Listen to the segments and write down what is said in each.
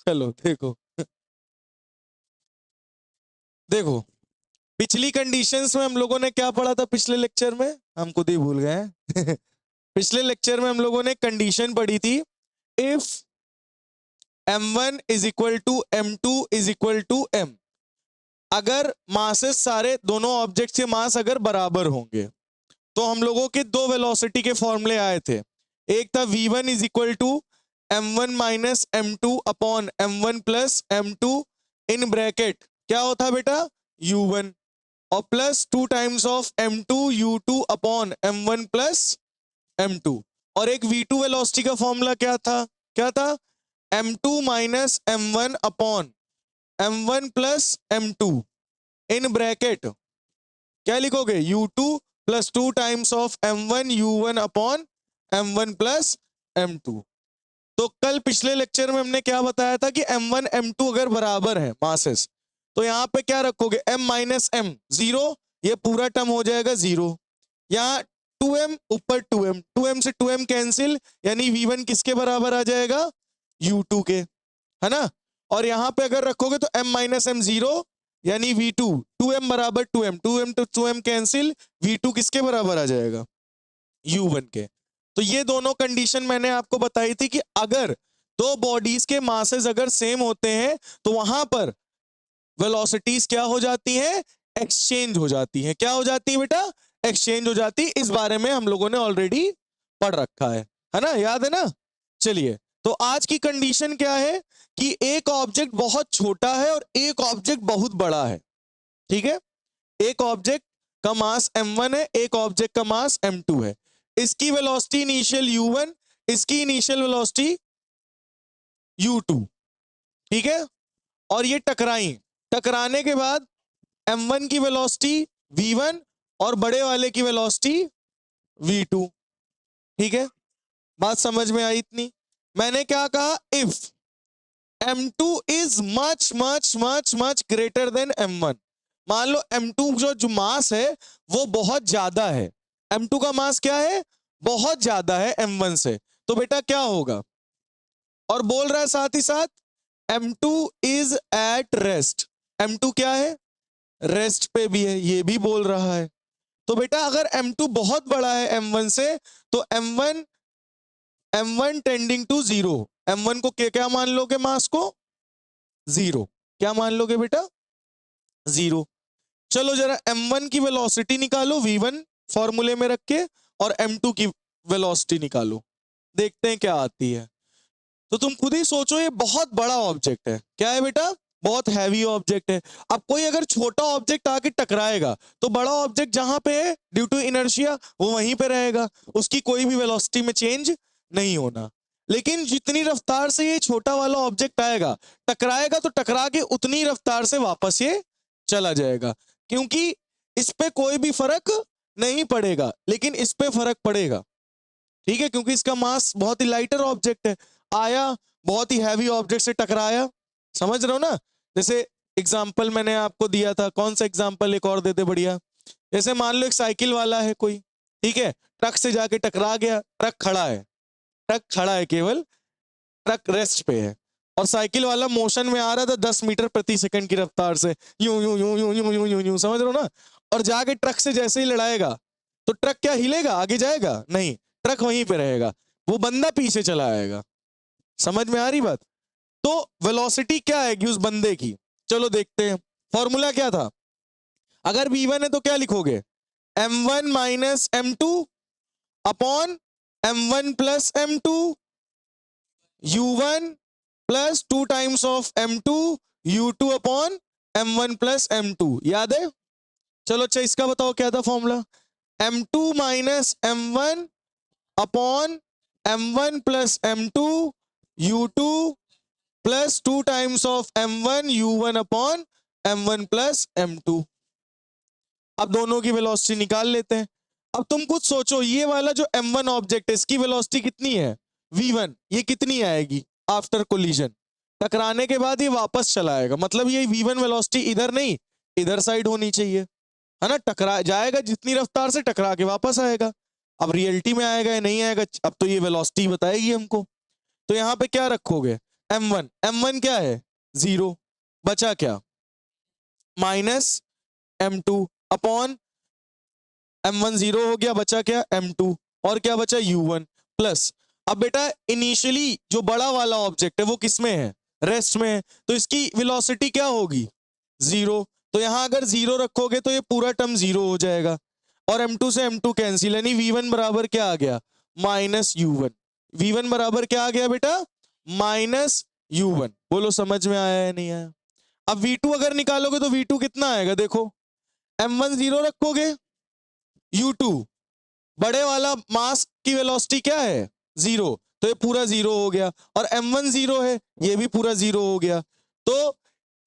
चलो देखो, देखो पिछली कंडीशंस में हम लोगों ने क्या पढ़ा था पिछले लेक्चर में, हम खुद ही भूल गए हैं। पिछले लेक्चर में हम लोगों ने कंडीशन पढ़ी थी, if m1 is equal to m2 is equal to m, अगर मासेस सारे दोनों ऑब्जेक्ट्स के मास अगर बराबर होंगे, तो हम लोगों के दो वेलोसिटी के फॉर्मूले आए थे। एक था v1 is equal to m1 minus m2 upon m1 plus m2 in bracket क्या होता बेटा u1, और plus 2 times of m2 u2 upon m1 plus m2, और एक v2 वेलोसिटी का फॉर्मूला क्या था m2 minus m1 upon m1 plus m2 in bracket क्या लिखोगे u2 plus 2 times of m1 u1 upon m1 plus m2। तो कल पिछले लेक्चर में हमने क्या बताया था कि m1 m2 अगर बराबर है मासेस, तो यहां पे क्या रखोगे m माइनस m, जीरो, ये पूरा टर्म हो जाएगा जीरो। यहाँ 2m ऊपर 2m, 2m से 2m कैंसिल, यानी v1 किसके बराबर आ जाएगा u2 के, है ना। और यहां पे अगर रखोगे तो m माइनस m जीरो, यानी v2, 2m बराबर 2m, 2m तो 2m कैंसिल, v2 किसके बराबर आ जाएगा u1 के। तो ये दोनों कंडीशन मैंने आपको बताई थी कि अगर दो बॉडीज के मासेस अगर सेम होते हैं तो वहां पर वेलोसिटीज क्या हो जाती हैं, एक्सचेंज हो जाती हैं। क्या हो जाती है बेटा, एक्सचेंज हो जाती है। इस बारे में हम लोगों ने ऑलरेडी पढ़ रखा है ना, याद है ना। चलिए, तो आज की कंडीशन क्या है कि एक ऑब्जेक्ट बहुत छोटा है और एक ऑब्जेक्ट बहुत बड़ा है, ठीक है। एक ऑब्जेक्ट का मास m1 है, एक ऑब्जेक्ट का मास m2 है। इसकी वेलोसिटी इनिशियल u1, इसकी इनिशियल वेलोसिटी u2, ठीक है। और ये टकराने के बाद m1 की वेलोसिटी v1 और बड़े वाले की वेलोसिटी v2, ठीक है। बात समझ में आई इतनी। मैंने क्या कहा, if m2 is much much much much greater then m1, मान लो m2 जो मास है वो बहुत ज्यादा है, m2 का मास क्या है, बहुत ज्यादा है m1 से, तो बेटा क्या होगा, और बोल रहा है साथ ही साथ m2 is at rest, m2 क्या है, रेस्ट पे भी है, ये भी बोल रहा है। तो बेटा अगर m2 बहुत बड़ा है m1 से, तो m1 tending to zero, m1 को क्या मान लोगे, मास को जीरो, क्या मान लोगे बेटा, जीरो। चलो जरा m1 की वेलोसिटी निकालो v1 फॉर्मूले में रख के, और m2 की वेलोसिटी निकालो, देखते हैं क्या आती है। तो तुम खुद ही सोचो, ये बहुत बड़ा ऑब्जेक्ट है, क्या है बेटा, बहुत हैवी ऑब्जेक्ट है। अब कोई अगर छोटा ऑब्जेक्ट आके टकराएगा तो बड़ा ऑब्जेक्ट जहां पे है ड्यू टू इनर्शिया वो वहीं पे रहेगा, उसकी कोई भी वेलोसिटी में चेंज नहीं होना। लेकिन जितनी रफ्तार से ये छोटा वाला ऑब्जेक्ट आएगा, टकराएगा, तो टकरा के उतनी रफ्तार से वापस ये चला जाएगा, क्योंकि इस पे कोई भी फर्क नहीं पड़ेगा, लेकिन इस पे फर्क पड़ेगा, ठीक है, क्योंकि इसका मास बहुत ही लाइटर ऑब्जेक्ट है। आया, बहुत ही हैवी ऑब्जेक्ट से टकराया, समझ रहे हो ना। जैसे एग्जाम्पल मैंने आपको दिया था, कौन सा एग्जाम्पल एक और देते बढ़िया, जैसे मान लो एक साइकिल वाला है कोई, ठीक है, ट्रक से जाके टकरा गया, ट्रक खड़ा है केवल, ट्रक रेस्ट पे है, और साइकिल वाला मोशन में आ रहा था 10 मीटर प्रति सेकंड की रफ्तार से, यूं यूं यूं यूं यूं यूं यूं यूं, समझ रहे हो ना। और जाके ट्रक से जैसे ही लड़ाएगा तो ट्रक क्या हिलेगा, आगे जाएगा नहीं, ट्रक वहीं पे रहेगा, वो बंदा पीछे चला आएगा। समझ में आ रही बात। तो वेलोसिटी क्या आएगी उस बंदे की, चलो देखते हैं। फॉर्मूला क्या था, अगर v1 है तो क्या लिखोगे, m1 minus m2 upon m1 plus m2 u1 plus 2 times of m2 u2 upon m1 plus m2, याद है। चलो अच्छा इसका बताओ क्या था formula, m2 minus m1 upon m1 plus m2 u2 plus 2 times of m1 u1 upon m1 plus m2। अब दोनों की वेलोसिटी निकाल लेते हैं। अब तुम कुछ सोचो, ये वाला जो m1 ऑब्जेक्ट है इसकी वेलोसिटी कितनी है v1, ये कितनी आएगी आफ्टर कोलिजन, टकराने के बाद ये वापस चला आएगा, मतलब ये v1 वेलोसिटी इधर नहीं इधर साइड होनी चाहिए, है ना। टकरा जाएगा जितनी रफ्तार से, टकरा के वापस आएगा। अब रियलिटी में आएगा या नहीं आएगा, अब तो ये वेलोसिटी बताएगी हमको। तो यहाँ पे क्या रखोगे, m1 क्या है 0, बचा क्या माइनस m2 अपॉन m1 0 हो गया, बचा क्या m2 और क्या बचा u1 प्लस। अब बेटा इनिशियली जो बड़ा वाला ऑब्जेक्ट है वो किस में है रेस्ट में है, तो इसकी वेलोसिटी क्या होगी 0, तो यहां अगर 0 रखोगे तो ये पूरा टर्म 0 हो जाएगा और m2 से m2 कैंसिल, यानी v1 बराबर क्या आ गया माइनस u1। v1 बराबर क्या आ गया बेटा माइनस u1। बोलो समझ में आया है नहीं आया। अब v2 अगर निकालोगे तो v2 कितना आएगा देखो, m1 0 रखोगे, u2 बड़े वाला मास की वेलोसिटी क्या है 0, तो ये पूरा 0 हो गया और m1 0 है, ये भी पूरा 0 हो गया। तो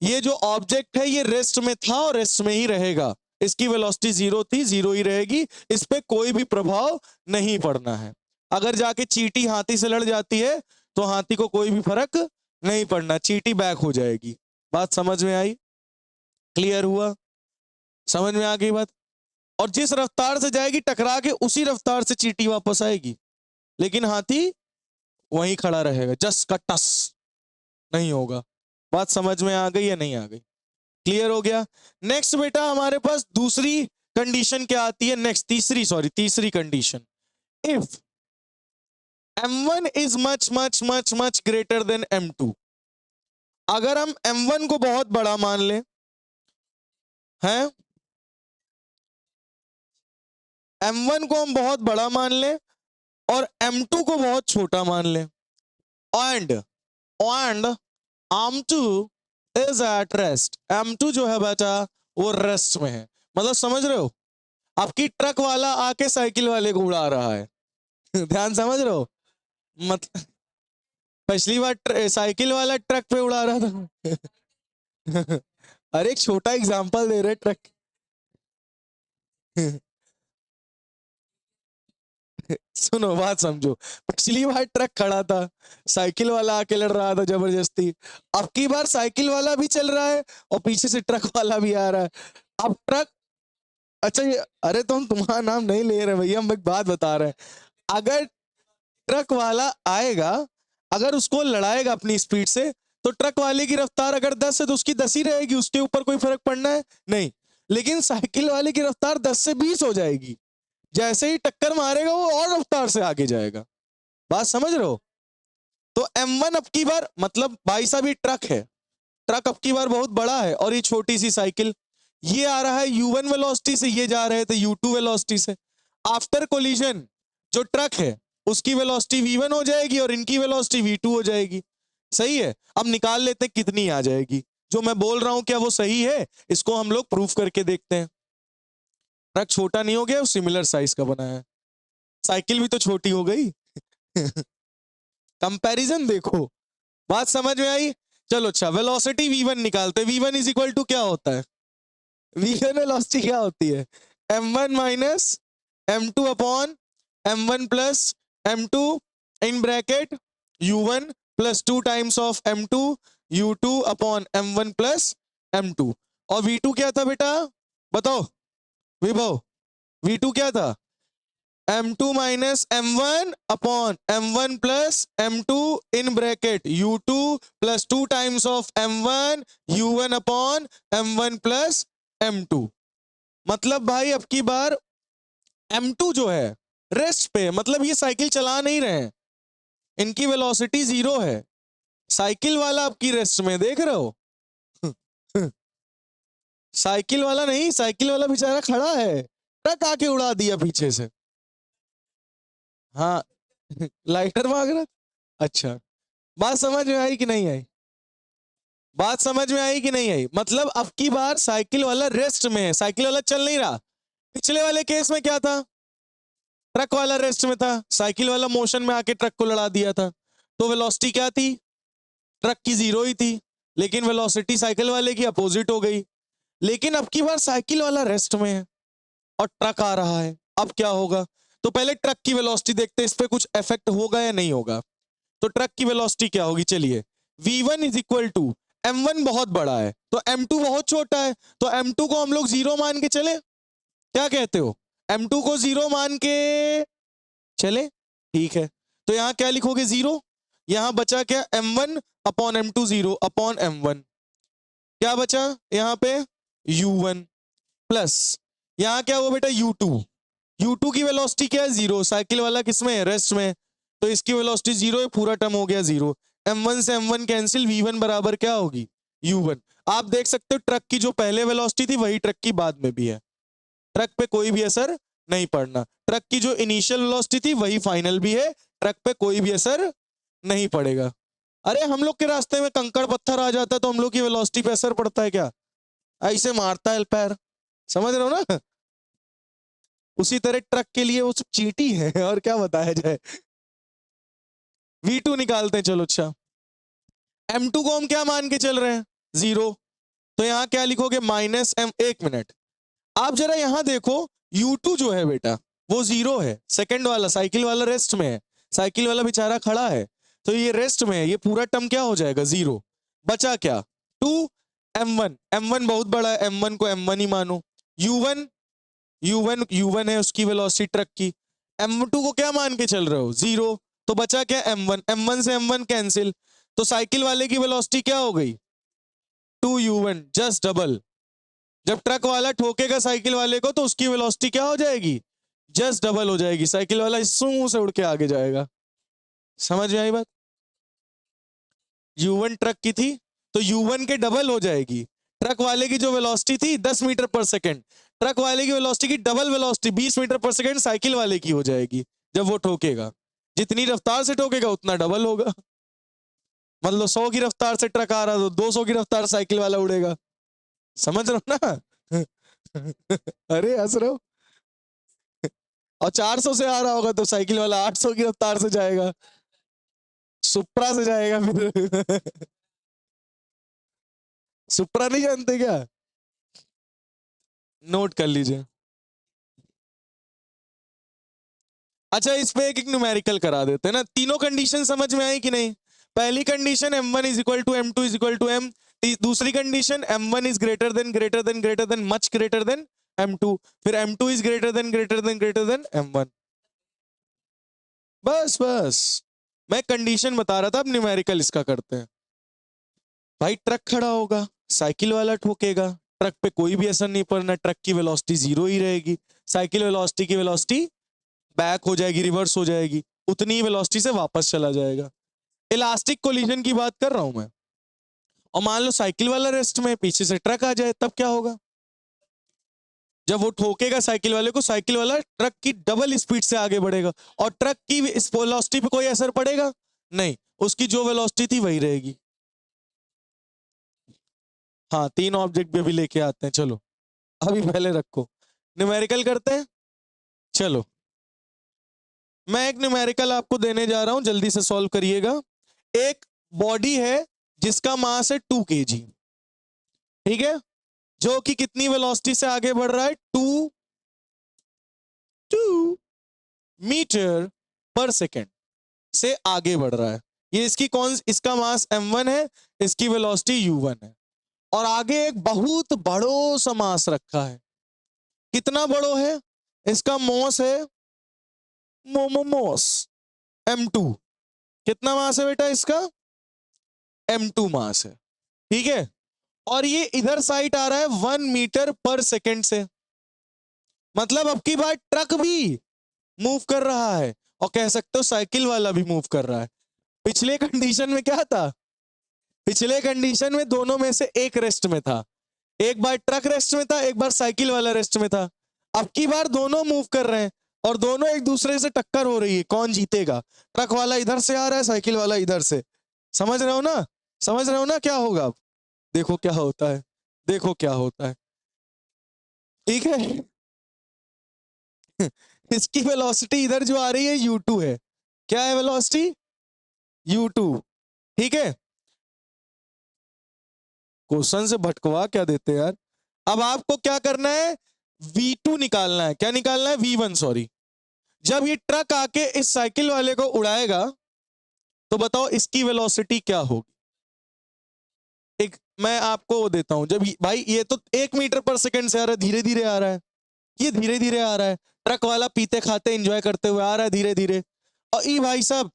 ये जो ऑब्जेक्ट है ये रेस्ट में था और रेस्ट में ही रहेगा, इसकी वेलोसिटी 0 थी 0 ही रहेगी, इस पे कोई भी प्रभाव नहीं पड़ना है। अगर जाके चींटी हाथी से लड़ जाती है तो हाथी को कोई भी फर्क नहीं पड़ना, चींटी बैक हो जाएगी। बात समझ में आई, क्लियर हुआ, समझ में आ गई बात। और जिस रफ्तार से जाएगी टकरा के उसी रफ्तार से चींटी वापस आएगी, लेकिन हाथी वहीं खड़ा रहेगा, जस्ट का टस नहीं होगा। बात समझ में आ गई या नहीं आ गई, क्लियर हो गया। नेक्स्ट बेटा हमारे पास दूसरी कंडीशन क्या आती है, नेक्स्ट तीसरी condition, if m1 is much much much much greater than m2। अगर हम m1 को बहुत बड़ा मान लें हैं, m1 को हम बहुत बड़ा मान लें और m2 को बहुत छोटा मान लें, and m2 is at rest, m2 जो है बेटा वो रेस्ट में है। मतलब समझ रहे हो, आपकी ट्रक वाला आके साइकिल वाले को उड़ा रहा है ध्यान समझ रहे हो, मतलब पिछली बार साइकिल वाला ट्रक पे उड़ा रहा था अरे एक छोटा एग्जांपल दे रहे ट्रक सुनो बात समझो, पिछली बार ट्रक खड़ा था, साइकिल वाला आके लड़ रहा था जबरदस्ती, अब की बार साइकिल वाला भी चल रहा है और पीछे से ट्रक वाला भी आ रहा है। अब ट्रक, अच्छा ये, अरे तो हम तुम्हारा नाम नहीं ले रहे भैया, हम एक बात बता रहे हैं। अगर ट्रक वाला आएगा, अगर उसको लड़ाएगा अपनी स्पीड से, तो ट्रक वाले की रफ्तार अगर 10 है तो उसकी 10 ही रहेगी, उसके ऊपर कोई फर्क पड़ना है नहीं। लेकिन साइकिल वाले की रफ्तार 10 से 20 हो जाएगी, जैसे ही टक्कर मारेगा वो और रफ्तार से आगे जाएगा। बात समझ रहे हो। तो m1 अब की बार, मतलब भाई साहब ये ट्रक है, ट्रक अब की बार बहुत बड़ा है और ये छोटी सी साइकिल, ये आ रहा है u1 वेलोसिटी से, ये जा रहे थे u2 वेलोसिटी से। आफ्टर कोलिजन जो ट्रक है उसकी वेलोसिटी v1 हो जाएगी और इनकी वेलोसिटी v2 हो जाएगी, सही है। अब निकाल लेते हैं कितनी आ जाएगी, जो मैं बोल रहा हूं क्या वो सही है, इसको हम लोग प्रूफ करके देखते हैं। ट्रक छोटा नहीं हो गया, सिमिलर साइज का बना है, साइकिल भी तो छोटी हो गई कंपैरिजन देखो, बात समझ में आई। चलो अच्छा, वेलोसिटी v1 निकालते हैं। v1 इज इक्वल टू क्या होता है, v1 वेलोसिटी क्या होती है m1 minus m2 upon m1 plus m2 in bracket u1 plus 2 times of m2 u2 upon m1 plus m2। और v2 क्या था बेटा बताओ विभव, v2 क्या था m2 minus m1 upon m1 plus m2 in bracket u2 plus 2 times of m1 u1 upon m1 plus m2। मतलब भाई अब की बार m2 जो है रेस्ट पे, मतलब ये साइकिल चला नहीं रहे हैं, इनकी वेलोसिटी 0 है, साइकिल वाला आपकी रेस्ट में, देख रहे हो साइकिल वाला नहीं, साइकिल वाला बेचारा खड़ा है, ट्रक आके उड़ा दिया पीछे से। हाँ लाइटर मांग रहा, अच्छा बात समझ में आई कि नहीं आई, बात समझ में आई कि नहीं आई। मतलब अब की बार साइकिल वाला रेस्ट में है, साइकिल वाला चल नहीं रहा। पिछले वाले केस में क्या था, ट्रक वाला रेस्ट में था, साइकिल वाला मोशन में आके ट्रक को लड़ा दिया था, तो वेलोसिटी क्या थी ट्रक की 0 ही थी, लेकिन वेलोसिटी साइकिल वाले की अपोजिट हो गई। लेकिन अब की बार साइकिल वाला रेस्ट में है और ट्रक आ रहा है, अब क्या होगा, तो पहले ट्रक की वेलोसिटी देखते हैं, इस पे कुछ इफेक्ट होगा या नहीं होगा। तो ट्रक की वेलोसिटी क्या होगी, चलिए v1 is equal to, m1 बहुत बड़ा है तो m2 बहुत छोटा है, तो m2 को हम लोग 0 मान के चले, क्या कहते हो m2 को 0 मान के चले, ठीक है। तो यहां क्या लिखोगे 0, यहां बचा क्या, m1 upon m2 0 upon m1, क्या बचा यहां पे u1 प्लस यहां क्या हुआ बेटा u2, u2 की वेलोसिटी क्या है 0, साइकिल वाला किसमें है, रेस्ट में, तो इसकी वेलोसिटी 0 है, पूरा टर्म हो गया 0, m1 से m1 कैंसिल, v1 बराबर क्या होगी u1। आप देख सकते हो ट्रक की जो पहले वेलोसिटी थी वही ट्रक की बाद में भी है, ट्रक पे कोई भी असर नहीं पड़ना, ट्रक की जो इनिशियल वेलोसिटी थी वही फाइनल भी है, ट्रक पे कोई भी असर नहीं पड़ेगा। अरे हम लोग के रास्ते में कंकड़ पत्थर आ जाता है तो हम लोग की वेलोसिटी पे असर पड़ता है क्या, ऐसे मारता है पैर, समझ रहे हो ना। उसी तरह ट्रक के लिए वो सब चींटी है और क्या बताया जाए। v2 निकालते हैं चलो। अच्छा m2 को हम क्या मान के चल रहे हैं 0, तो यहां क्या लिखोगे माइनस m, एक मिनट आप जरा यहां देखो, u2 जो है बेटा वो 0 है, सेकंड वाला साइकिल वाला रेस्ट में है, साइकिल वाला बेचारा खड़ा है, तो ये रेस्ट में है, ये पूरा टर्म क्या हो जाएगा 0, बचा क्या 2 m1, m1 बहुत बड़ा है, m1 को m1 ही मानो, u1 u1 है उसकी वेलोसिटी ट्रक की, m2 को क्या मान के चल रहे हो 0, तो बचा क्या m1, m1 से m1 कैंसिल, तो साइकिल वाले की वेलोसिटी क्या हो गई 2u1, जस्ट डबल, जब ट्रक वाला ठोकेगा साइकिल वाले को तो उसकी वेलोसिटी क्या हो जाएगी जस्ट डबल हो जाएगी, साइकिल वाला सूं से उड़ के आगे जाएगा, समझ में आई बात। u1 ट्रक की थी तो u1 के डबल हो जाएगी, ट्रक वाले की जो वेलोसिटी थी 10 मीटर पर सेकंड, ट्रक वाले की वेलोसिटी की डबल वेलोसिटी 20 मीटर पर सेकंड साइकिल वाले की हो जाएगी, जब वो ठोकेगा जितनी रफ्तार से ठोकेगा उतना डबल होगा, मतलब 100 की रफ्तार से ट्रक आ रहा तो 200 की रफ्तार साइकिल वाला उड़ेगा, समझ रहे हो ना। अरे हंस रहे हो, और 400 से आ रहा होगा तो साइकिल वाला 800 की रफ्तार से जाएगा, सुप्रा से जाएगा फिर। सुप्रा नहीं जानते क्या, नोट कर लीजिए। अच्छा इस पे एक न्यूमेरिकल करा देते हैं ना, तीनों कंडीशन समझ में आई कि नहीं, पहली condition m1 is equal to m2 is equal to m, दूसरी condition m1 is greater than much greater than m2, फिर m2 is greater then m1, बस बस मैं कंडीशन बता रहा था, अब न्यूमेरिकल इसका करते हैं। भाई ट्रक खड़ा होगा, साइकिल वाला ठोकेगा, ट्रक पे कोई भी असर नहीं पड़ना, ट्रक की वेलोसिटी 0 ही रहेगी, साइकिल वेलोसिटी की वेलोसिटी बैक हो जाएगी, रिवर्स हो जाएगी, उतनी वेलोसिटी से वापस चला जाएगा। इलास्टिक कोलिजन की बात कर रहा हूं मैं, और मान लो साइकिल वाला रेस्ट में, पीछे से ट्रक आ जाए, तब क्या होगा, जब वो ठोकेगा साइकिल वाले को, साइकिल वाला ट्रक की डबल स्पीड से आगे बढ़ेगा, और ट्रक की वेलोसिटी पे कोई असर पड़ेगा नहीं, उसकी जो वेलोसिटी थी वही रहेगी। हाँ 3 ऑब्जेक्ट भी अभी लेके आते हैं, चलो अभी पहले रखो, न्यूमेरिकल करते हैं। चलो मैं एक न्यूमेरिकल आपको देने जा रहा हूं, जल्दी से सॉल्व करिएगा। एक बॉडी है जिसका मास है 2 kg, ठीक है, जो कि कितनी वेलोसिटी से आगे बढ़ रहा है 2 मीटर पर सेकेंड से आगे बढ़ रहा है, ये इसका मास m1 है, इसकी वेलोसिटी u1 है, और आगे एक बहुत बड़ो सा मास रखा है, कितना बड़ो है, इसका मॉस है मोमोमोस m2, कितना मास है बेटा इसका m2 मास है, ठीक है, और ये इधर साइड आ रहा है 1 मीटर पर सेकेंड से, मतलब अब की बार ट्रक भी मूव कर रहा है, और कह सकते हो साइकिल वाला भी मूव कर रहा है। पिछले कंडीशन में क्या था, पिछले कंडीशन में दोनों में से एक रेस्ट में था, एक बार ट्रक रेस्ट में था, एक बार साइकिल वाला रेस्ट में था, अब की बार दोनों मूव कर रहे हैं और दोनों एक दूसरे से टक्कर हो रही है, कौन जीतेगा, ट्रक वाला इधर से आ रहा है, साइकिल वाला इधर से, समझ रहे हो ना, समझ रहे हो ना क्या होगा, देखो क्या होता है, देखो क्या होता है, ठीक है। इसकी वेलोसिटी इधर जो आ रही है u2 है, क्या है वेलोसिटी u2, ठीक है, क्वेश्चन से भटकवा क्या देते हैं यार। अब आपको क्या करना है v2 निकालना है, क्या निकालना है v1 सॉरी, जब ये ट्रक आके इस साइकिल वाले को उड़ाएगा तो बताओ इसकी वेलोसिटी क्या होगी, एक मैं आपको वो देता हूं, जब भाई ये तो 1 मीटर पर सेकंड से आ रहा है, धीरे धीरे आ रहा है, ये धीरे धीरे आ रहा है, ट्रक वाला पीते खाते एंजॉय करते हुए आ रहा है धीरे धीरे, और ई भाई साहब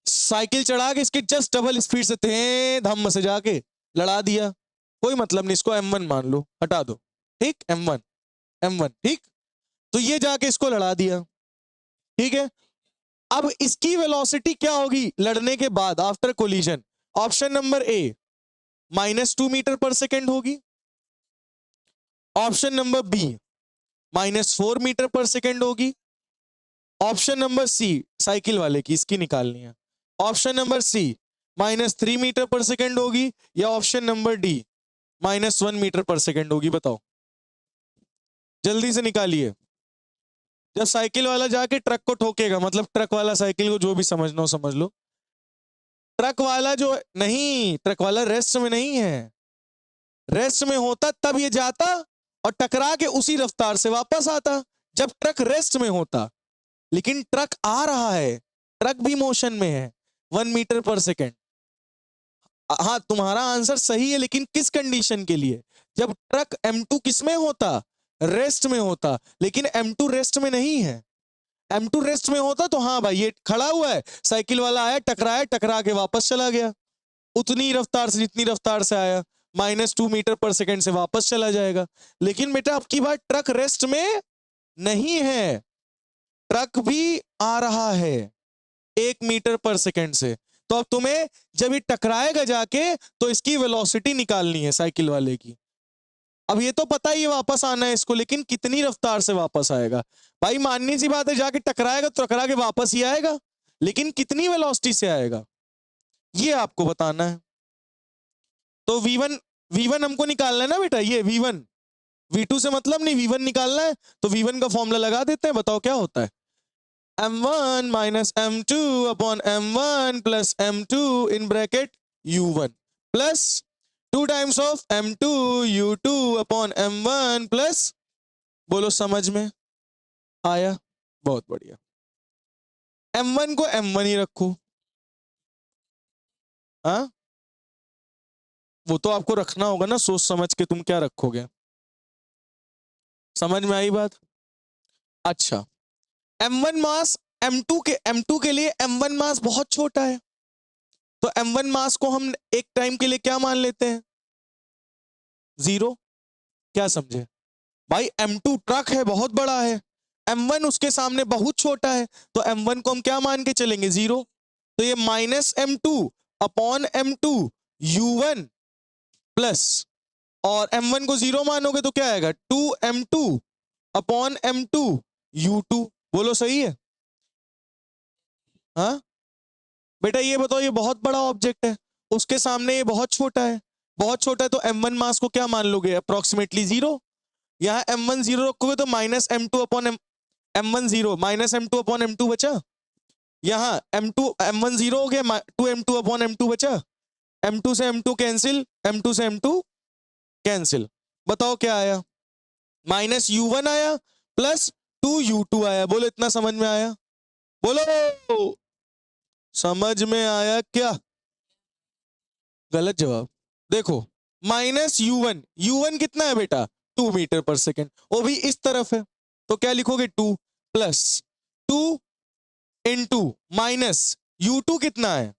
साइकिल चढ़ा के इसके जस्ट डबल स्पीड से थे धम्म से जाके लड़ा दिया, कोई मतलब नहीं, इसको M1 मान लो, हटा दो, ठीक, M1 ठीक। तो ये जाके इसको लड़ा दिया, ठीक है। अब इसकी वेलोसिटी क्या होगी लड़ने के बाद after collision? Option number A -2 metre पर सेकेंड होगी, ऑप्शन नंबर बी -4 मीटर पर सेकेंड होगी, ऑप्शन नंबर सी साइकिल वाले की इसकी निकालनी है, ऑप्शन नंबर सी -3 मीटर पर सेकेंड होगी, या ऑप्शन नंबर डी -1 मीटर पर सेकेंड होगी। बताओ, जल्दी से निकालिए। जब साइकिल वाला जाके ट्रक को ठोकेगा, मतलब ट्रक वाला साइकिल को, जो भी समझना हो समझ लो, ट्रक वाला जो नहीं, ट्रक वाला रेस्ट में नहीं है, रेस्ट में होता तब ये जाता और टकरा के उसी रफ्तार से वापस आता जब ट्रक रेस्ट में होता। लेकिन ट्रक आ रहा है, ट्रक भी मोशन में है, 1 मीटर पर सेकेंड। हाँ, तुम्हारा आंसर सही है, लेकिन किस कंडीशन के लिए? जब ट्रक M2 किस में होता? रेस्ट में होता। लेकिन M2 रेस्ट में नहीं है। M2 रेस्ट में होता तो हाँ भाई, ये खड़ा हुआ है, साइकिल वाला आया, टकराया, टकरा के वापस चला गया उतनी रफ्तार से जितनी रफ्तार से आया, -2 मीटर पर सेकेंड से वापस चला जाएगा। लेकिन बेटा अब की बार ट्रक रेस्ट में नहीं है, ट्रक भी आ रहा है 1 मीटर पर सेकेंड से। तो अब तुम्हें जब ये टकराएगा जाके तो इसकी वेलोसिटी निकालनी है साइकिल वाले की। अब ये तो पता ही है वापस आना है इसको, लेकिन कितनी रफ्तार से वापस आएगा? भाई माननी सी बात है, जाके टकराएगा तो टकरा के वापस ही आएगा, लेकिन कितनी वेलोसिटी से आएगा ये आपको बताना है। तो V1 हमको निकालना है ना बेटा, ये V1, V2 से मतलब नहीं, V1 निकालना है। तो V1 का फॉर्मूला लगा देते हैं, बताओ क्या होता है? M1 minus M2 upon M1 plus M2 in bracket U1 plus 2 times of M2 U2 upon M1 plus, बोलो समझ में आया? बहुत बढ़िया। M1 को M1 ही रखो, हाँ वो तो आपको रखना होगा ना, सोच समझ के तुम क्या रखोगे। समझ में आई बात? अच्छा, M1 मास M2 के लिए M1 मास बहुत छोटा है, तो M1 मास को हम एक टाइम के लिए क्या मान लेते हैं? 0। क्या समझे भाई? M2 ट्रक है, बहुत बड़ा है, M1 उसके सामने बहुत छोटा है, तो M1 को हम क्या मान के चलेंगे? 0। तो ये -M2 upon M2 U1 plus, और M1 को 0 मानोगे तो क्या आएगा? 2M2 upon M2 U2। बोलो सही है? हाँ बेटा, ये बताओ, ये बहुत बड़ा ऑब्जेक्ट है, उसके सामने ये बहुत छोटा है, बहुत छोटा है, तो M1 मास को क्या मान लोगे? अप्रोक्सीमेटली 0। यहाँ M1 0 रखोगे तो -M2 upon M1 0, -M2 upon M2 बचा। यहाँ M1 0 हो गया, 2M2 अपॉन M2 बचा, M2 से M2 कैंसिल, M2 से M2 कैंसिल। बताओ क्या आया? -U1 आया प्लस 2U2 आया। बोलो इतना समझ में आया? बोलो समझ में आया क्या? गलत जवाब। देखो -U1 कितना है बेटा? 2 मीटर पर सेकेंड, वो भी इस तरफ है, तो क्या लिखोगे? 2 प्लस 2 इंटू माइनस U2 कितना है?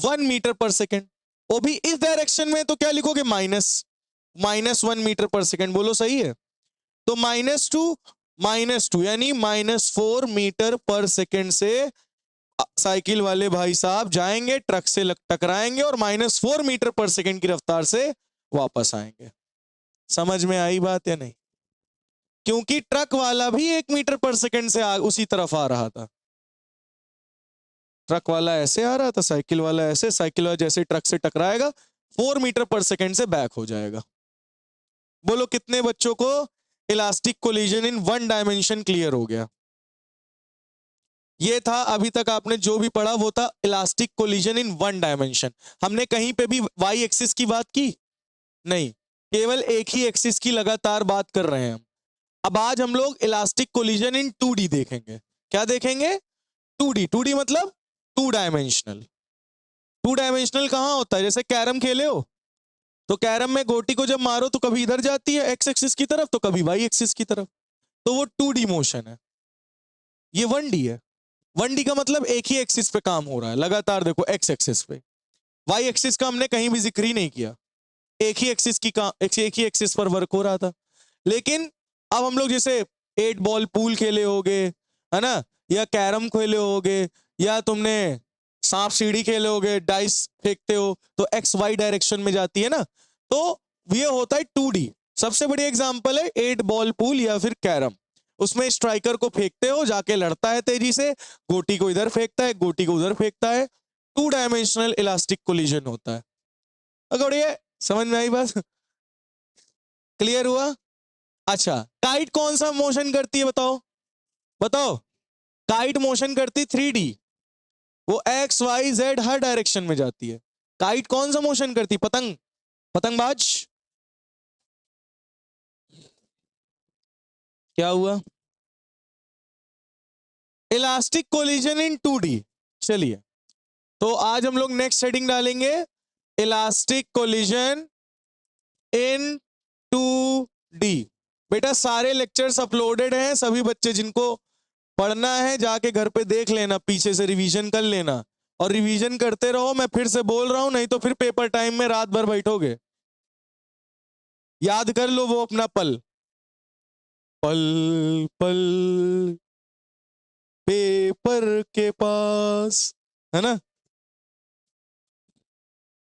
1 मीटर पर सेकेंड, वो भी इस डायरेक्शन में, तो क्या लिखोगे? -1 मीटर पर सेकेंड। बोलो सही है? तो -2 यानी -4 मीटर पर सेकेंड से साइकिल वाले भाई साहब जाएंगे, ट्रक से टकराएंगे और -4 मीटर पर सेकेंड की रफ्तार से वापस आएंगे। समझ में आई बात या नहीं? क्योंकि ट्रक वाला भी 1 मीटर पर सेकेंड से उसी तरफ आ रहा था। ट्रक वाला ऐसे आ रहा था, साइकिल वाला ऐसे, साइकिल वाला जैसे ट्रक से टकराएगा 4 मीटर पर सेकेंड से बैक हो जाएगा। बोलो कितने बच्चों को इलास्टिक कोलिजन इन 1 डायमेंशन क्लियर हो गया? ये था अभी तक आपने जो भी पढ़ा, वो था इलास्टिक कोलिजन इन 1 डायमेंशन। हमने कहीं पे भी वाई एक्सिस की बात की नहीं, केवल एक ही एक्सिस की लगातार बात कर रहे हैं हम। अब आज हम लोग इलास्टिक कोलिजन इन 2D देखेंगे। क्या देखेंगे? 2D मतलब 2 डायमेंशनल। 2 डायमेंशनल कहां होता है? जैसे कैरम खेले हो, तो कैरम में गोटी को जब मारो तो कभी इधर जाती है एक्स एक्सिस की तरफ, तो कभी वाई एक्सिस की तरफ, तो वो 2D मोशन है। ये 1D है। 1D का मतलब एक ही एक्सिस पे काम हो रहा है लगातार। देखो एक्स एक्सिस पे, वाई एक्सिस का हमने कहीं भी जिक्र ही नहीं किया, एक ही एक्सिस की एक ही एक्सिस पर वर्क हो रहा था। लेकिन अब हम लोग जैसे 8 बॉल पूल खेले होगे, है ना, या कैरम खेले होगे, या तुमने सांप सीढ़ी खेले होगे, डाइस फेंकते हो तो एक्स वाई डायरेक्शन में जाती है ना, तो ये होता है 2D। सबसे बड़ी एग्जांपल है 8 बॉल पूल या फिर कैरम। उसमें स्ट्राइकर को फेंकते हो, जाके लड़ता है तेजी से, गोटी को इधर फेंकता है, गोटी को उधर फेंकता है, 2 डायमेंशनल इलास्टिक कोलिजन होता है। अगर ये समझ में आई बात? क्लियर हुआ? अच्छा, काइट कौन सा मोशन करती है बताओ, बताओ। काइट मोशन करती 3D, वो एक्स वाई जेड हर डायरेक्शन में जाती है। काइट कौन सा मोशन करती? पतंग, पतंगबाज। क्या हुआ? इलास्टिक कोलिजन इन 2D। चलिए, तो आज हम लोग नेक्स्ट हेडिंग डालेंगे इलास्टिक कोलिजन इन 2D। बेटा सारे लेक्चर्स अपलोडेड हैं, सभी बच्चे जिनको पढ़ना है जाके घर पे देख लेना, पीछे से रिवीजन कर लेना, और रिवीजन करते रहो। मैं फिर से बोल रहा हूं, नहीं तो फिर पेपर टाइम में रात भर बैठोगे। याद कर लो वो अपना पल, पल पल पेपर के पास, है ना।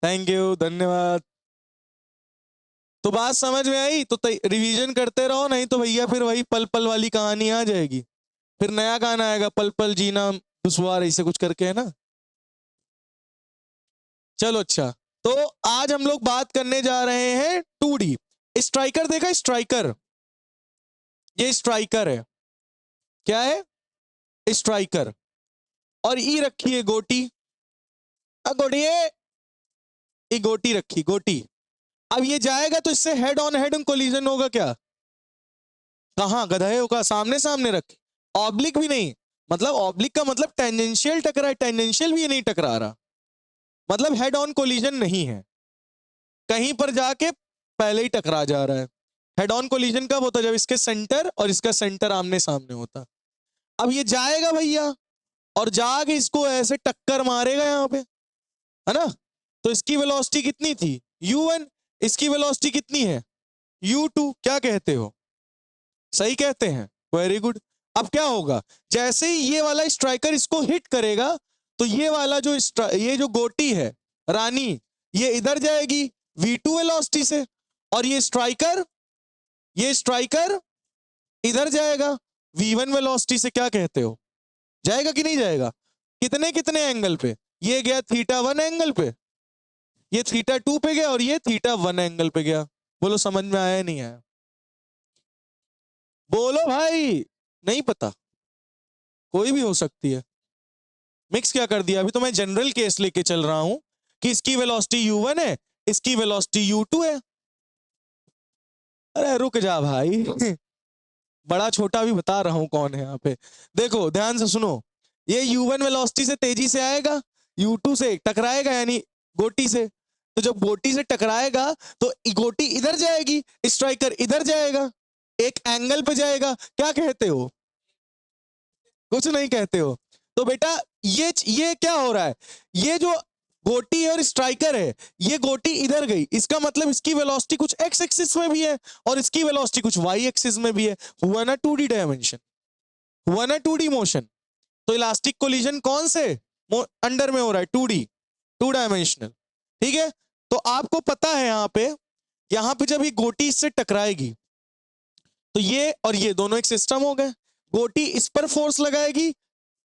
थैंक यू, धन्यवाद। तो बात समझ में आई? तो रिवीजन करते रहो, नहीं तो भैया फिर वही पल पल वाली कहानी आ जाएगी, फिर नया गाना आएगा, पल पल जीना दुश्वार, ऐसे कुछ करके, है ना। चलो अच्छा, तो आज हम लोग बात करने जा रहे हैं 2D। स्ट्राइकर देखा? स्ट्राइकर, ये स्ट्राइकर है। क्या है? स्ट्राइकर। और ई रखी है गोटी, गोटिए, ये गोटी रखी, गोटी। अब ये जाएगा तो इससे हेड ऑन हेड कोलिजन होगा क्या? कहां गधे होगा? सामने सामने रख, ऑब्लिक भी नहीं, मतलब ऑब्लिक का मतलब टेंजेंशियल टकरा है, टेंजेंशियल भी ये नहीं टकरा रहा, मतलब हेड ऑन कोलिजन नहीं है, कहीं पर जाके पहले ही टकरा जा रहा है। हेड ऑन कोलिजन कब होता है? जब इसके सेंटर और इसका सेंटर आमने सामने होता। अब ये जाएगा भैया और जाके इसको ऐसे टक्कर मारेगा यहां पे, है ना। तो इसकी वेलोसिटी कितनी थी? u1, इसकी वेलोसिटी कितनी है? u2। क्या कहते हो? सही कहते हैं, वेरी गुड। अब क्या होगा? जैसे ही ये वाला स्ट्राइकर इसको हिट करेगा, तो ये वाला जो ये जो गोटी है रानी, ये इधर जाएगी v2 वेलोसिटी से, और ये स्ट्राइकर इधर जाएगा v1 वेलोसिटी से। क्या कहते हो, जाएगा कि नहीं जाएगा? कितने कितने एंगल पे? ये गया θ1 एंगल पे, ये θ2 पे गया, और ये θ1 एंगल पे गया। बोलो समझ में आया नहीं आया? बोलो भाई। नहीं पता? कोई भी हो सकती है। मिक्स क्या कर दिया? अभी तो मैं जनरल केस लेके चल रहा हूं कि इसकी वेलोसिटी u1 है, इसकी वेलोसिटी u2 है। अरे रुक जा भाई बड़ा छोटा भी बता रहा हूं कौन है यहाँ पे। देखो ध्यान से सुनो, ये u1 वेलोसिटी से तेजी से आएगा, u2 से टकराएगा, यानी गोटी से। तो जब गोटी से टकराएगा तो गोटी इधर जाएगी, स्ट्राइकर इधर जाएगा, एक एंगल पे जाएगा। क्या कहते हो? कुछ नहीं कहते हो। तो बेटा ये क्या हो रहा है? ये जो गोटी और स्ट्राइकर है, ये गोटी इधर गई, इसका मतलब इसकी वेलोसिटी कुछ एक्स एक्सिस में भी है और इसकी वेलोसिटी कुछ वाई एक्सिस में भी है। हुआ ना 2D डायमेंशन, हुआ ना 2D मोशन। तो इलास्टिक कोलिजन कौन से अंडर में हो रहा है? 2D, 2 dimensional. ठीक है, तो आपको पता है यहां पे जब ये गोटी इससे टकराएगी, तो ये और ये दोनों एक सिस्टम हो गए। गोटी इस पर फोर्स लगाएगी,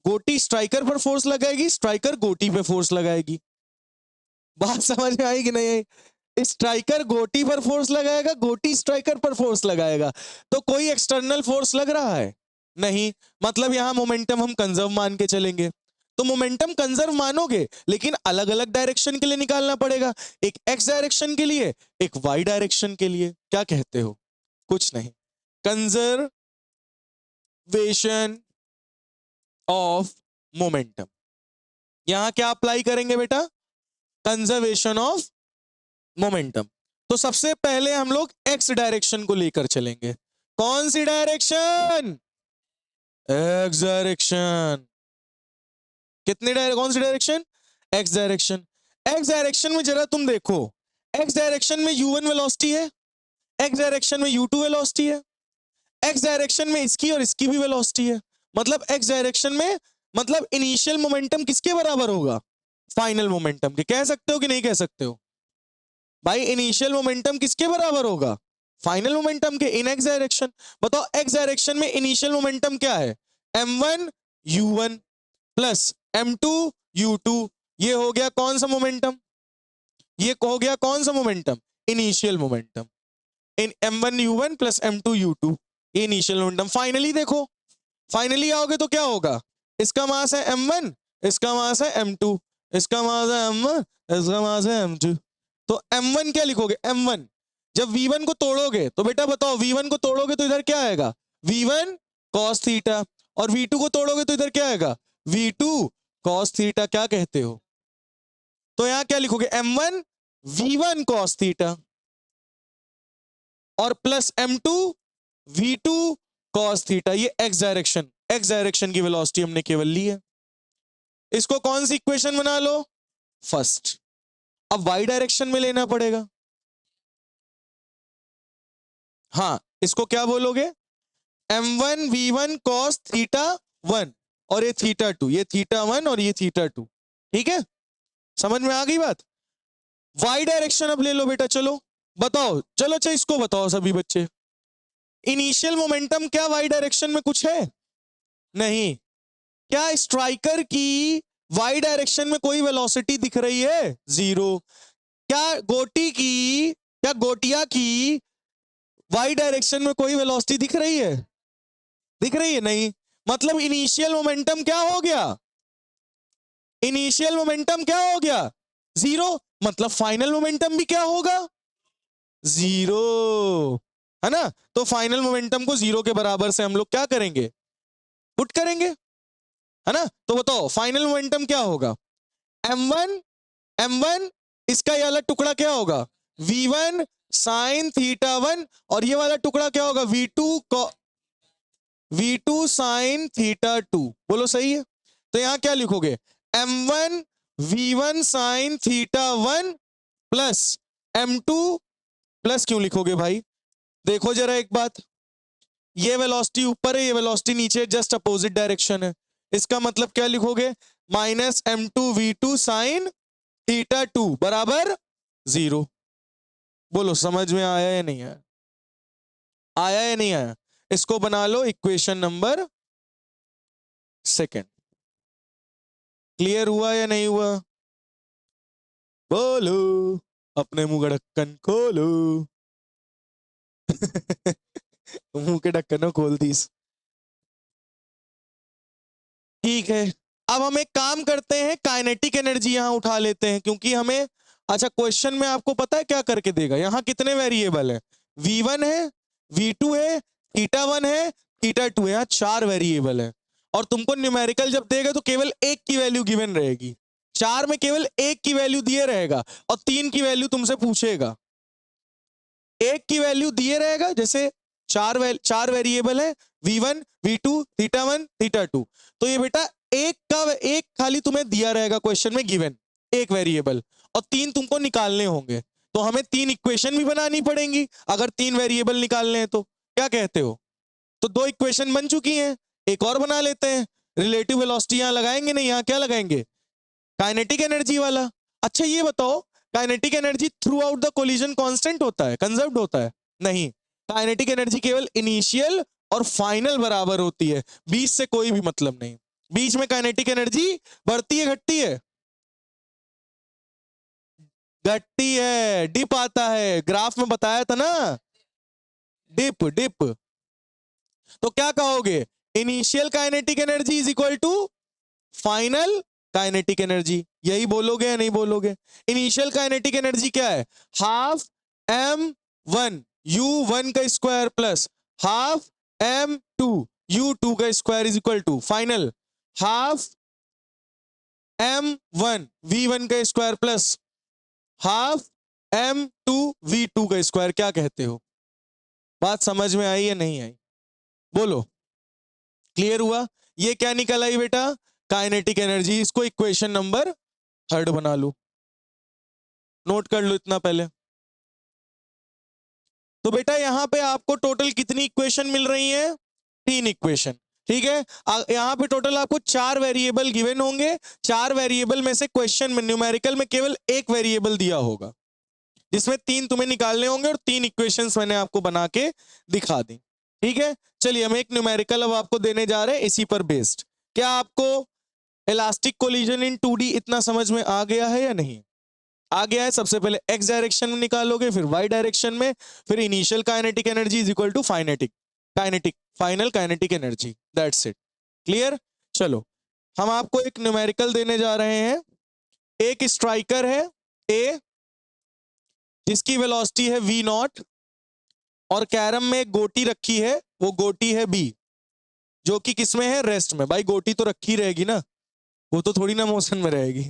गोटी स्ट्राइकर पर फोर्स लगाएगी, स्ट्राइकर गोटी पे फोर्स लगाएगी। बात समझ में आई कि नहीं आई? स्ट्राइकर गोटी पर फोर्स लगाएगा, गोटी स्ट्राइकर पर फोर्स लगाएगा। तो कोई एक्सटर्नल फोर्स लग रहा है? नहीं। मतलब यहां मोमेंटम हम कंजर्व मान के चलेंगे। तो मोमेंटम कंजर्व मानोगे, लेकिन अलग अलग डायरेक्शन के लिए निकालना पड़ेगा, एक एक्स डायरेक्शन के लिए, एक वाई डायरेक्शन के लिए। क्या कहते हो? कुछ नहीं। Conservation of momentum. यहां क्या अप्लाई करेंगे बेटा? Conservation of momentum. तो सबसे पहले हम लोग एक्स डायरेक्शन को लेकर चलेंगे। कौन सी डायरेक्शन? X direction. कौन सी direction? X direction. X direction में जरा तुम देखो, एक्स डायरेक्शन में u1 वेलोसिटी है, एक्स डायरेक्शन में u2 वेलोसिटी है, एक्स डायरेक्शन में इसकी और इसकी भी वेलोसिटी है। मतलब एक्स डायरेक्शन में मतलब इनिशियल मोमेंटम किसके बराबर होगा? फाइनल मोमेंटम के। कह सकते हो कि नहीं कह सकते हो भाई? इनिशियल मोमेंटम किसके बराबर होगा? फाइनल मोमेंटम के, इन एक्स डायरेक्शन। बताओ एक्स डायरेक्शन में इनिशियल मोमेंटम क्या है? m1 u1 plus m2 u2। ये हो गया कौन सा मोमेंटम? ये हो गया कौन सा मोमेंटम? Initial momentum. इन m1 u1 plus m2 u2, ये इनिशियल मोमेंटम। फाइनली देखो, फाइनली आओगे तो क्या होगा? इसका मास है m1, इसका मास है m2, इसका मास है m1, इसका मास है m2। तो m1 क्या लिखोगे? m1 जब v1 को तोड़ोगे तो बेटा बताओ, v1 को तोड़ोगे तो इधर क्या आएगा? v1 cos theta. और v2 को तोड़ोगे तो इधर क्या आएगा? v2 cos theta. क्या कहते हो? तो यहां क्या लिखोगे? m1 v1 cos थीटा और plus m2 v2 cos theta. ये एक्स डायरेक्शन की वेलोसिटी हमने केवल ली है। इसको कौन सी इक्वेशन बना लो? फर्स्ट। अब वाई डायरेक्शन में लेना पड़ेगा। हाँ, इसको क्या बोलोगे? m1 v1 cos थीटा 1 और ये थीटा 2, ये थीटा 1 और ये थीटा 2। ठीक है, समझ में आ गई बात? वाई डायरेक्शन अब ले लो बेटा। चलो बताओ, चलो अच्छा इसको बताओ सभी बच्चे, इनिशियल मोमेंटम क्या वाई डायरेक्शन में कुछ है? नहीं। क्या स्ट्राइकर की वाई डायरेक्शन में कोई वेलोसिटी दिख रही है? जीरो। क्या गोटिया की वाई डायरेक्शन में कोई वेलोसिटी दिख रही है? दिख रही है? नहीं। मतलब इनिशियल मोमेंटम क्या हो गया? इनिशियल मोमेंटम क्या हो गया? जीरो। मतलब फाइनल मोमेंटम भी क्या होगा? जीरो, है ना? तो फाइनल मोमेंटम को जीरो के बराबर से हम लोग क्या करेंगे? पुट करेंगे, है ना? तो बताओ फाइनल मोमेंटम क्या होगा? m1 इसका ये वाला टुकड़ा क्या होगा? v1 साइन थीटा 1 और ये वाला टुकड़ा क्या होगा? v2 sine theta 2। बोलो सही है? तो यहां क्या लिखोगे? m1 v1 sine theta 1 plus m2 plus क्यों लिखोगे भाई? देखो जरा एक बात, ये वेलोसिटी ऊपर है, ये वेलोसिटी नीचे है, जस्ट अपोजिट डायरेक्शन है। इसका मतलब क्या लिखोगे? Minus m2 v2 sine theta 2 बराबर जीरो। बोलो समझ में आया या नहीं आया? आया या नहीं आया? इसको बना लो इक्वेशन नंबर सेकंड। क्लियर हुआ या नहीं हुआ? बोलो, अपने मुंह का ढक्कन खोलो। मुंह के ढक्कन खोल दी। ठीक है, अब हम एक काम करते हैं, काइनेटिक एनर्जी यहां उठा लेते हैं, क्योंकि हमें अच्छा क्वेश्चन में आपको पता है क्या करके देगा? यहां कितने वेरिएबल है? v1 है, v2 है, थीटा 1 है, थीटा 2 है। यहां 4 वेरिएबल है और तुमको न्यूमेरिकल जब देगा तो केवल एक की वैल्यू गिवन रहेगी। 4 में केवल एक की वैल्यू दिए रहेगा और 3 की वैल्यू तुमसे पूछेगा। एक की वैल्यू दिए रहेगा, जैसे चार वेरिएबल है, v1 v2 थीटा 1 थीटा 2। तो ये बेटा एक खाली तुम्हें दिया रहेगा क्वेश्चन में गिवन, एक वेरिएबल, और 3 तुमको निकालने होंगे। तो हमें 3 इक्वेशन भी बनानी पड़ेंगी अगर 3 वेरिएबल निकालने हैं तो। क्या कहते हो? तो 2 इक्वेशन बन चुकी हैं, एक और बना लेते हैं। रिलेटिव वेलोसिटी यहां लगाएंगे नहीं, यहां क्या लगाएंगे? काइनेटिक एनर्जी वाला। अच्छा ये बताओ, kinetic energy through out the collision constant होता है, कंजर्व्ड होता है? नहीं, काइनेटिक एनर्जी केवल इनिशियल और फाइनल बराबर होती है, बीच से कोई भी मतलब नहीं। बीच में काइनेटिक एनर्जी बढ़ती है घटती है? घटती है, डिप आता है, ग्राफ में बताया था ना, डिप डिप। तो क्या कहोगे? Initial kinetic energy is equal to final kinetic energy. यही बोलोगे या नहीं बोलोगे? इनिशियल काइनेटिक एनर्जी क्या है? हाफ m1 u1 का square plus half m2 u2 का square is equal to final half m1 v1 का square plus half m2 v2 का स्क्वायर। क्या कहते हो? बात समझ में आई या नहीं आई? बोलो, क्लियर हुआ? ये क्या निकल आई बेटा? काइनेटिक एनर्जी, इसको इक्वेशन नंबर 3 बना लो, नोट कर लो इतना पहले। तो बेटा यहां पे आपको टोटल कितनी इक्वेशन मिल रही है? 3 इक्वेशन, ठीक है। यहां पे टोटल आपको 4 वेरिएबल गिवन होंगे, 4 वेरिएबल में से क्वेश्चन में न्यूमेरिकल में केवल एक वेरिएबल दिया होगा, जिसमें 3 तुम्हें निकालने होंगे और 3 इक्वेशंस मैंने आपको बना के दिखा दी, ठीक है। चलिए हम एक न्यूमेरिकल अब आपको देने जा रहे हैं इसी पर बेस्ड। क्या आपको इलास्टिक कोलिजन इन 2D इतना समझ में आ गया है या नहीं? आ गया है। सबसे पहले एक्स डायरेक्शन में निकालोगे, फिर वाई डायरेक्शन में, फिर initial kinetic energy is equal to final kinetic energy, that's it. Clear? चलो हम आपको एक न्यूमेरिकल देने जा रहे हैं। एक स्ट्राइकर है ए जिसकी वेलोसिटी है v नॉट, और कैरम में एक गोटी रखी है, वो गोटी है b, जो कि किसमें है? रेस्ट में। भाई गोटी तो रखी रहेगी ना, वो तो थोड़ी ना मोशन में रहेगी,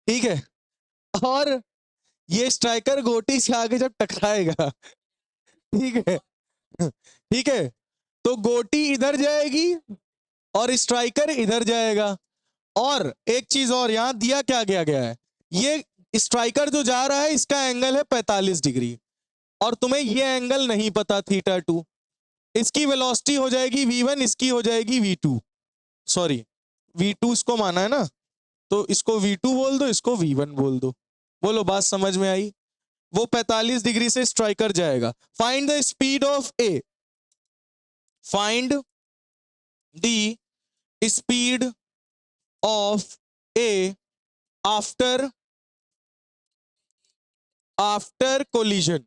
ठीक है। और ये स्ट्राइकर गोटी से आगे जब टकराएगा, ठीक है, ठीक है, तो गोटी इधर जाएगी और स्ट्राइकर इधर जाएगा। और एक चीज और यहां दिया क्या गया गया है, ये स्ट्राइकर जो जा रहा है इसका एंगल है 45 डिग्री, और तुम्हें ये एंगल नहीं पता θ2। इसकी वेलोसिटी हो जाएगी v1, इसकी हो जाएगी v2, सॉरी v2 इसको माना है ना, तो इसको v2 बोल दो, इसको v1 बोल दो। बोलो बात समझ में आई? वो 45 डिग्री से स्ट्राइकर जाएगा। Find the speed of A, find the speed of A after collision.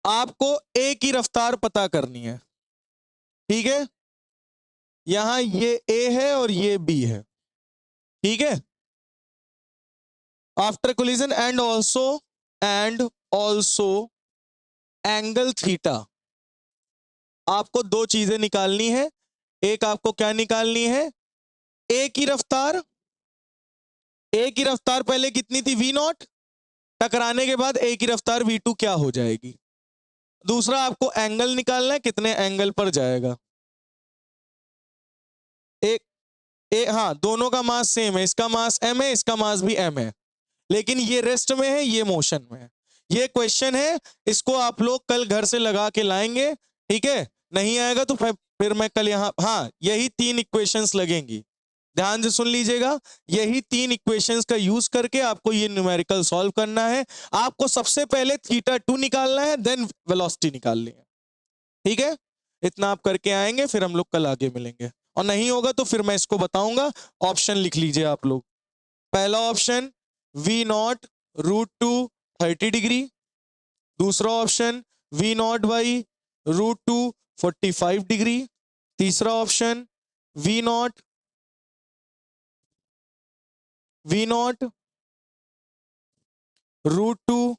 आपको ए की रफ्तार पता करनी है, ठीक है। यहां ये ए है और ये बी है, ठीक है। After collision and also angle theta. आपको दो चीजें निकालनी है। एक आपको क्या निकालनी है? ए की रफ्तार। ए की रफ्तार पहले कितनी थी? v not. टकराने के बाद ए की रफ्तार v2 क्या हो जाएगी? दूसरा आपको एंगल निकालना है, कितने एंगल पर जाएगा। एक हाँ, दोनों का मास सेम है, इसका मास m है, इसका मास भी m है, लेकिन ये रेस्ट में है, ये मोशन में है। ये क्वेश्चन है, इसको आप लोग कल घर से लगा के लाएंगे, ठीक है। नहीं आएगा तो फिर मैं कल यहाँ, हाँ यही 3 इक्वेशंस लगेंगी, ध्यान से सुन लीजिएगा। यही 3 इक्वेशंस का यूज करके आपको ये न्यूमेरिकल सॉल्व करना है। आपको सबसे पहले θ2 निकालना है, देन वेलोसिटी निकालनी है, ठीक है। इतना आप करके आएंगे, फिर हम लोग कल आगे मिलेंगे। और नहीं होगा तो फिर मैं इसको बताऊंगा। ऑप्शन लिख लीजिए आप लोग। पहला ऑप्शन v नॉट √2 30 डिग्री, दूसरा option v not by √2 45 degree, तीसरा ऑप्शन v नॉट √2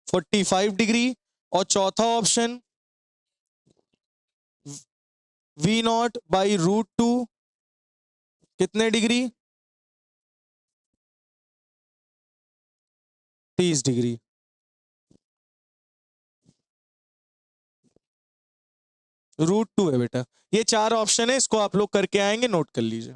45 डिग्री, और चौथा ऑप्शन v नॉट बाई √2 कितने डिग्री? 30 डिग्री। √2 है बेटा। ये 4 ऑप्शन है, इसको आप लोग करके आएंगे, नोट कर लीजिए।